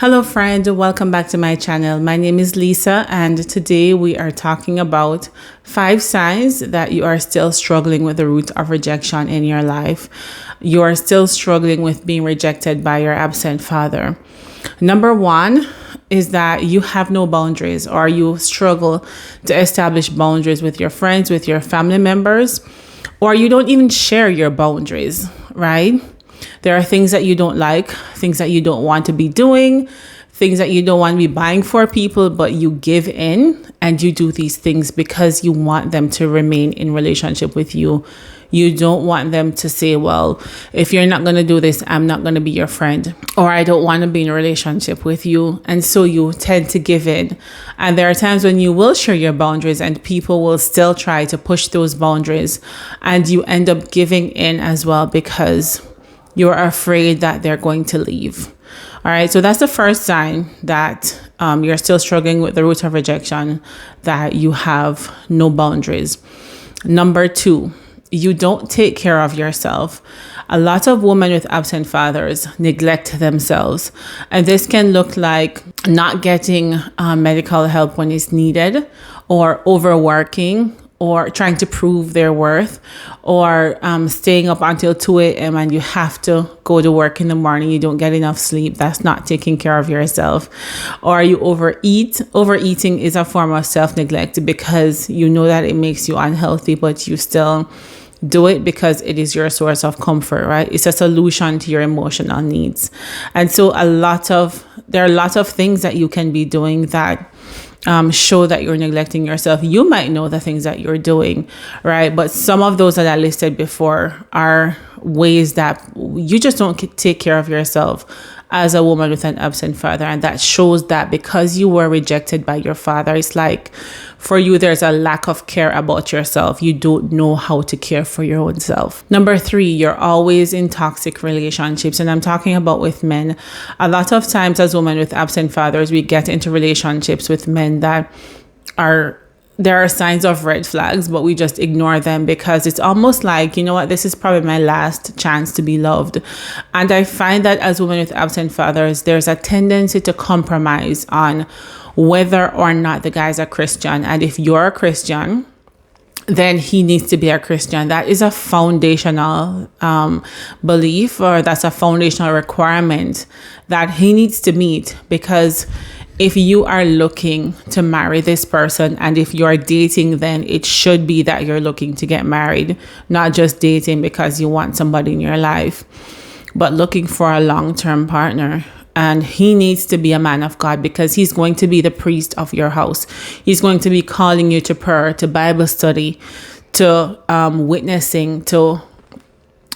Hello friend, welcome back to my channel. My name is Lisa and today we are talking about 5 signs that you are still struggling with the root of rejection in your life. You are still struggling with being rejected by your absent father. Number 1 is that you have no boundaries, or you struggle to establish boundaries with your friends, with your family members, or you don't even share your boundaries, right? There are things that you don't like, things that you don't want to be doing, things that you don't want to be buying for people, but you give in and you do these things because you want them to remain in relationship with you. You don't want them to say, well, if you're not going to do this, I'm not going to be your friend, or I don't want to be in a relationship with you. And so you tend to give in. And there are times when you will share your boundaries and people will still try to push those boundaries, and you end up giving in as well because you're afraid that they're going to leave. All right. So that's the first sign that you're still struggling with the root of rejection, that you have no boundaries. Number 2, you don't take care of yourself. A lot of women with absent fathers neglect themselves. And this can look like not getting medical help when it's needed, or overworking, or trying to prove their worth, or staying up until 2 a.m. and you have to go to work in the morning. You don't get enough sleep. That's not taking care of yourself. Or you overeat. Overeating is a form of self-neglect because you know that it makes you unhealthy, but you still do it because it is your source of comfort, right? It's a solution to your emotional needs. And so there are a lot of things that you can be doing that show that you're neglecting yourself. You might know the things that you're doing, right? But some of those that I listed before are ways that you just don't take care of yourself as a woman with an absent father. And that shows that because you were rejected by your father, it's like for you, there's a lack of care about yourself. You don't know how to care for your own self. Number 3, you're always in toxic relationships. And I'm talking about with men. A lot of times as women with absent fathers, we get into relationships with men that there are signs of red flags, but we just ignore them because it's almost like, you know what, this is probably my last chance to be loved. And I find that as women with absent fathers, there's a tendency to compromise on whether or not the guy's a Christian. And if you're a Christian, then he needs to be a Christian. That is a foundational belief, or that's a foundational requirement that he needs to meet, because if you are looking to marry this person, and if you're dating, then it should be that you're looking to get married, not just dating because you want somebody in your life, but looking for a long-term partner. And he needs to be a man of God, because he's going to be the priest of your house. He's going to be calling you to prayer, to Bible study, to witnessing, to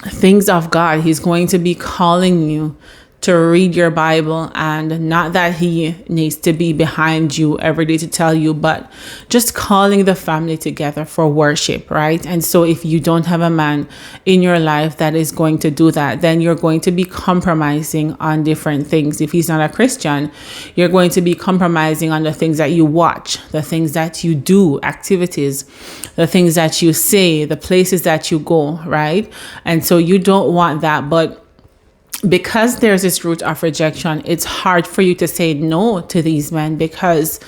things of God. He's going to be calling you to read your Bible, and not that he needs to be behind you every day to tell you, but just calling the family together for worship, right? And so if you don't have a man in your life that is going to do that, then you're going to be compromising on different things. If he's not a Christian, you're going to be compromising on the things that you watch, the things that you do, activities, the things that you say, the places that you go, right? And so you don't want that. But because there's this root of rejection, it's hard for you to say no to these men, because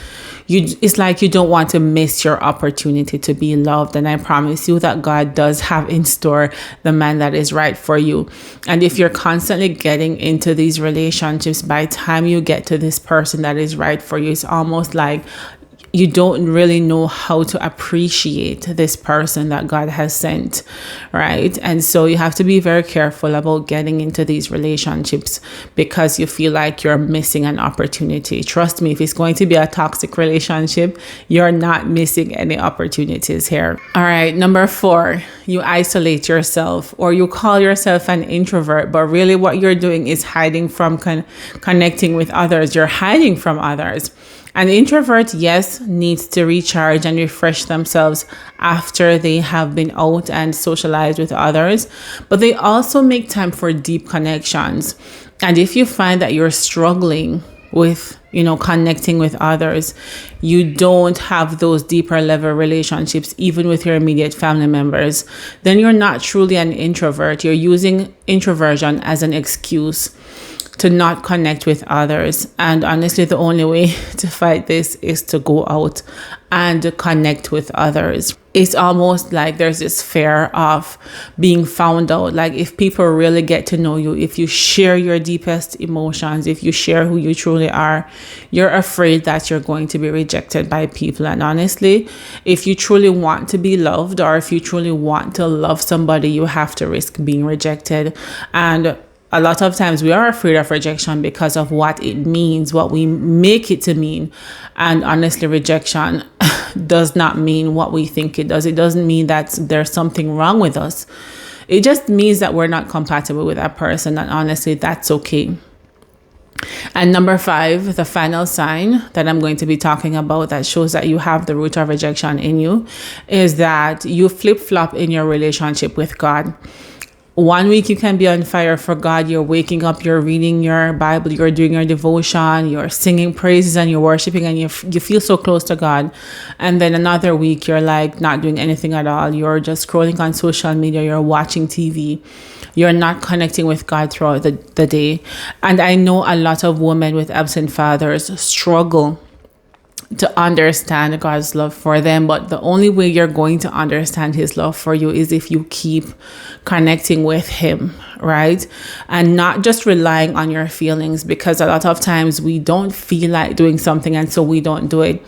it's like you don't want to miss your opportunity to be loved. And I promise you that God does have in store the man that is right for you. And if you're constantly getting into these relationships, by the time you get to this person that is right for you, it's almost like you don't really know how to appreciate this person that God has sent, right? And so you have to be very careful about getting into these relationships because you feel like you're missing an opportunity. Trust me, if it's going to be a toxic relationship, you're not missing any opportunities here. All right, number 4, you isolate yourself, or you call yourself an introvert, but really what you're doing is hiding from connecting with others. You're hiding from others. An introvert, yes, needs to recharge and refresh themselves after they have been out and socialized with others, but they also make time for deep connections. And if you find that you're struggling with, connecting with others, you don't have those deeper level relationships, even with your immediate family members, then you're not truly an introvert. You're using introversion as an excuse to not connect with others. And honestly, the only way to fight this is to go out and connect with others. It's almost like there's this fear of being found out. Like if people really get to know you, if you share your deepest emotions, if you share who you truly are, you're afraid that you're going to be rejected by people. And honestly, if you truly want to be loved, or if you truly want to love somebody, you have to risk being rejected. And a lot of times we are afraid of rejection because of what it means, what we make it to mean. And honestly, rejection does not mean what we think it does. It doesn't mean that there's something wrong with us. It just means that we're not compatible with that person. And honestly, that's okay. And number 5, the final sign that I'm going to be talking about that shows that you have the root of rejection in you is that you flip-flop in your relationship with God. One week you can be on fire for God. You're waking up, you're reading your Bible, you're doing your devotion, you're singing praises and you're worshiping and you feel so close to God. And then another week you're like not doing anything at all. You're just scrolling on social media, you're watching TV. You're not connecting with God throughout the day. And I know a lot of women with absent fathers struggle to understand God's love for them, but the only way you're going to understand his love for you is if you keep connecting with him, right? And not just relying on your feelings, because a lot of times we don't feel like doing something and so we don't do it.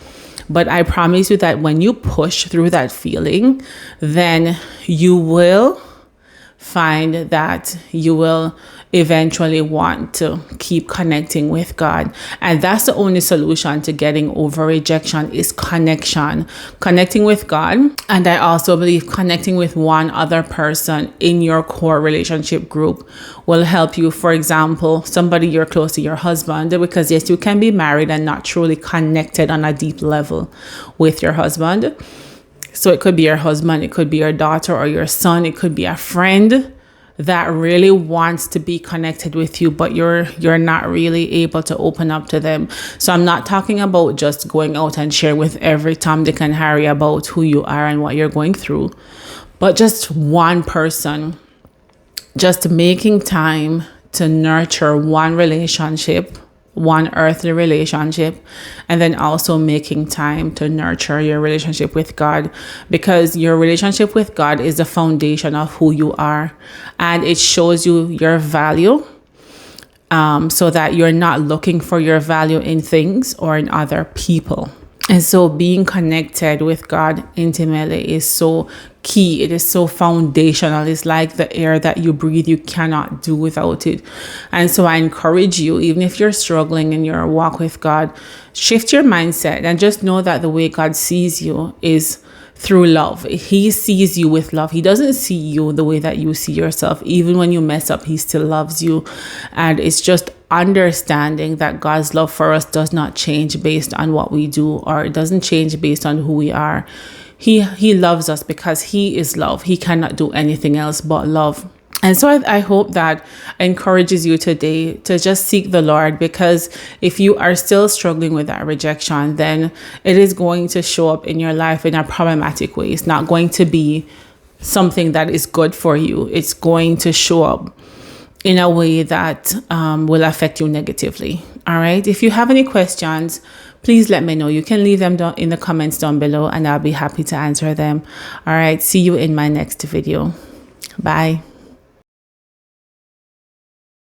But I promise you that when you push through that feeling, then you will find that you will eventually want to keep connecting with God. And that's the only solution to getting over rejection is connection, connecting with God. And I also believe connecting with one other person in your core relationship group will help you. For example, somebody you're close to, your husband, because yes, you can be married and not truly connected on a deep level with your husband. So it could be your husband, it could be your daughter or your son, it could be a friend that really wants to be connected with you, but you're not really able to open up to them. So I'm not talking about just going out and sharing with every Tom, Dick, and Harry about who you are and what you're going through, but just one person, just making time to nurture one relationship, one earthly relationship, and then also making time to nurture your relationship with God, because your relationship with God is the foundation of who you are, and it shows you your value, so that you're not looking for your value in things or in other people. And so being connected with God intimately is so key. It is so foundational. It's like the air that you breathe. You cannot do without it. And so I encourage you, even if you're struggling in your walk with God, shift your mindset and just know that the way God sees you is through love. He sees you with love. He doesn't see you the way that you see yourself. Even when you mess up, he still loves you. And it's just understanding that God's love for us does not change based on what we do, or it doesn't change based on who we are. He loves us because he is love. He cannot do anything else but love. And so I hope that encourages you today to just seek the Lord, because if you are still struggling with that rejection, then it is going to show up in your life in a problematic way. It's not going to be something that is good for you. It's going to show up in a way that will affect you negatively. All right. If you have any questions, please let me know. You can leave them down in the comments down below and I'll be happy to answer them. All right. See you in my next video. Bye.